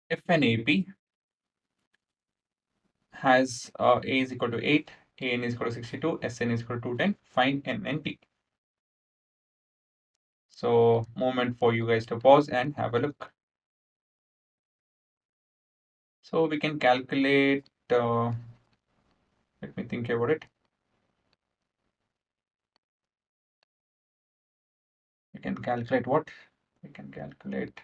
If an AP has A is equal to 8, AN is equal to 62, SN is equal to 210, find N and P. So, moment for you guys to pause and have a look. So, we can calculate, let me think about it. We can calculate what? We can calculate.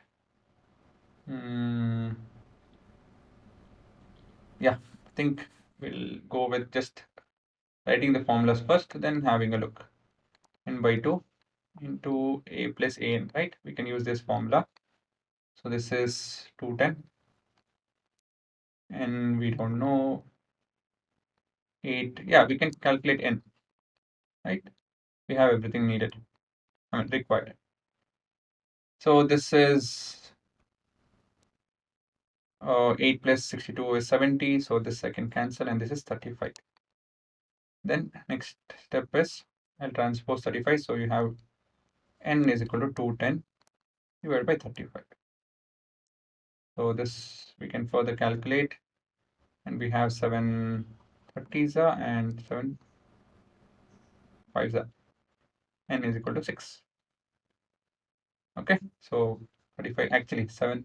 Yeah, I think we'll go with just writing the formulas first, then having a look. N by 2 into A plus AN, right? We can use this formula. So this is 210. And we don't know 8. Yeah, we can calculate N, right? We have everything needed, required. So this is 8 plus 62 is 70. So this I can cancel, and this is 35. Then next step is I'll transpose 35. So you have N is equal to 210 divided by 35. So this we can further calculate, and we have 7 30s and 7 5s. N is equal to 6. Okay, so 35 actually 7.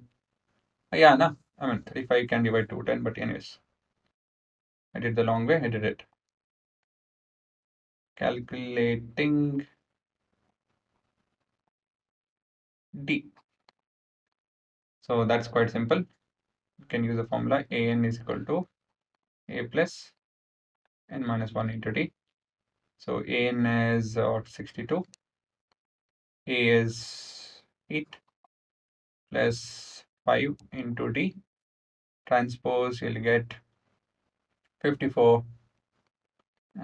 Yeah, no, 35 can divide 210, but anyways, I did the long way. I did it. Calculating D. So that's quite simple. You can use the formula AN is equal to A plus N minus 1 into D. So AN is 62. A is 8 plus 5 into D. Transpose, you'll get 54,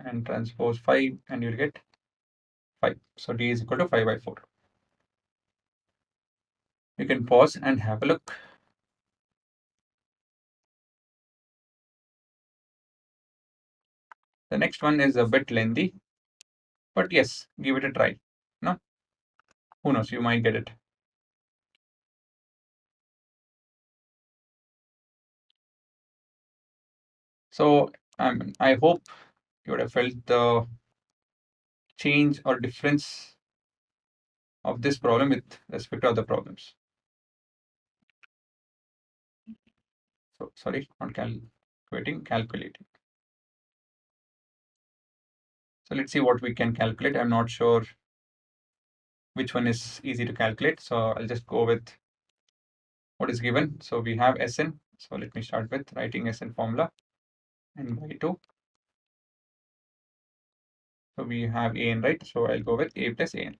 and transpose 5, and you'll get 5. So D is equal to 5 by 4. You can pause and have a look. The next one is a bit lengthy, but yes, give it a try. No, who knows, you might get it. So I hope you would have felt the change or difference of this problem with respect to other problems. So sorry, not calculating. So let's see what we can calculate. I'm not sure which one is easy to calculate. So I'll just go with what is given. So we have Sn. So let me start with writing Sn formula, N by 2. So we have An, right? So I'll go with A plus An.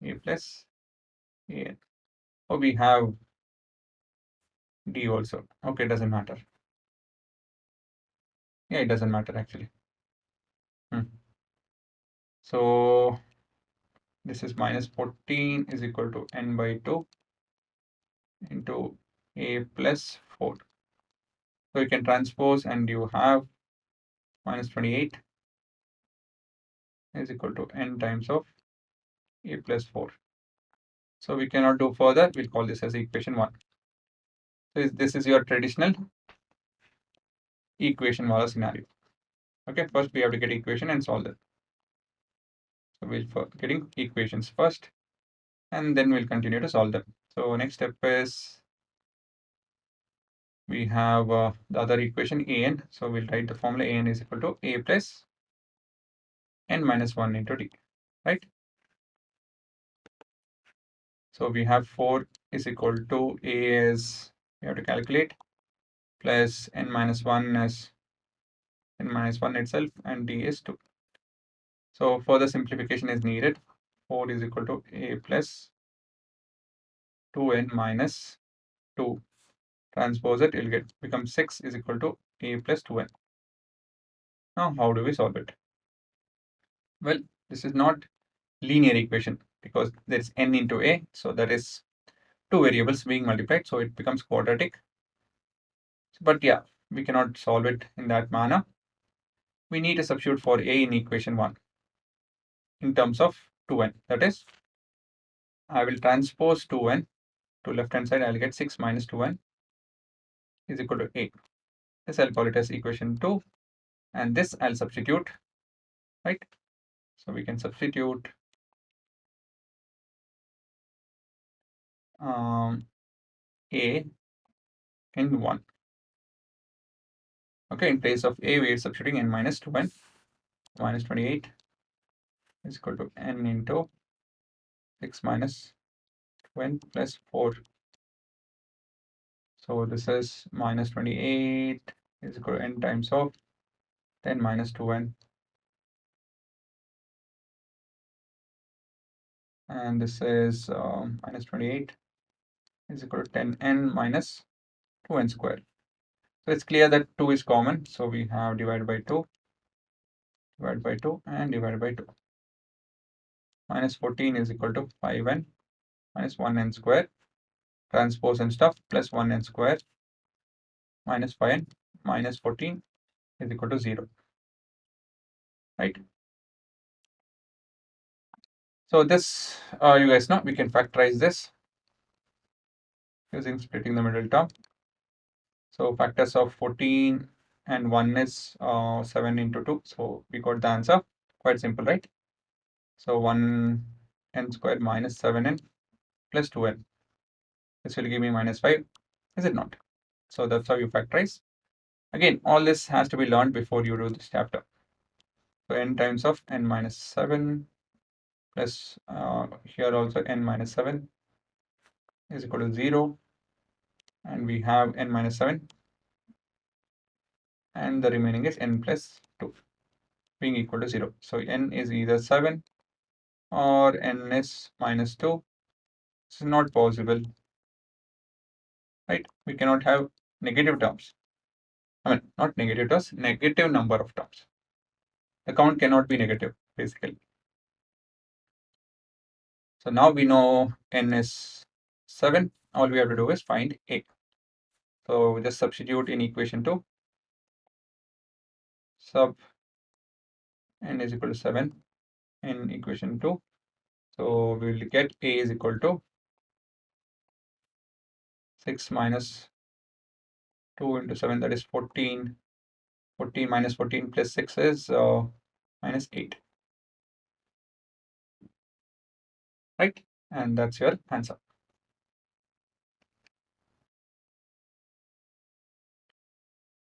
A plus An. Oh, we have D also. Okay, doesn't matter. Yeah, it doesn't matter actually. So this is minus 14 is equal to N by 2 into A plus 4. So you can transpose, and you have minus 28 is equal to N times of A plus 4. So we cannot do further. We'll call this as equation 1. So this is your traditional equation wala scenario. Okay, first we have to get equation and solve it. So we'll getting equations first, and then we'll continue to solve them. So next step is we have the other equation An. So we'll write the formula An is equal to A plus N minus 1 into D, right? So we have 4 is equal to A is, we have to calculate, plus N minus 1 is N minus 1 itself, and D is 2. So further simplification is needed. 4 is equal to A plus 2N minus 2. Transpose it, it'll become 6 is equal to A plus 2N. Now, how do we solve it? Well, this is not linear equation because there's N into A. So that is two variables being multiplied. So it becomes quadratic. But yeah, we cannot solve it in that manner. We need to substitute for A in equation 1 in terms of 2N. That is, I will transpose 2N to left hand side. I'll get 6 minus 2N. is equal to 8. This I'll call it as equation 2, and this I'll substitute, right? So we can substitute A in 1. Okay, in place of A, we are substituting n minus 2n. Minus 28 is equal to n into 6 minus 2n plus 4. So this is minus 28 is equal to n times of 10 minus 2n. And this is minus 28 is equal to 10n minus 2n squared. So it's clear that 2 is common. So we have divided by 2, divided by 2, and divided by 2. Minus 14 is equal to 5n minus 1n squared, transpose and stuff, plus 1n squared minus 5n minus 14 is equal to 0. Right? So this, you guys know, we can factorize this using splitting the middle term. So factors of 14 and 1 is 7 into 2. So we got the answer. Quite simple, right? So 1n squared minus 7n plus 2n. This will give me minus 5. Is it not? So that's how you factorize. Again, all this has to be learned before you do this chapter. So n times of n minus 7 plus here also n minus 7 is equal to 0. And we have n minus 7. And the remaining is n plus 2 being equal to 0. So n is either 7 or n is minus 2. This is not possible, right? We cannot have negative terms. I mean, not negative terms, negative number of terms. The count cannot be negative, basically. So now we know n is 7. All we have to do is find a. So we just substitute in equation 2. Sub n is equal to 7 in equation 2. So we will get a is equal to 6 minus 2 into 7, that is 14. 14 minus 14 plus 6 is minus 8. Right? And that's your answer.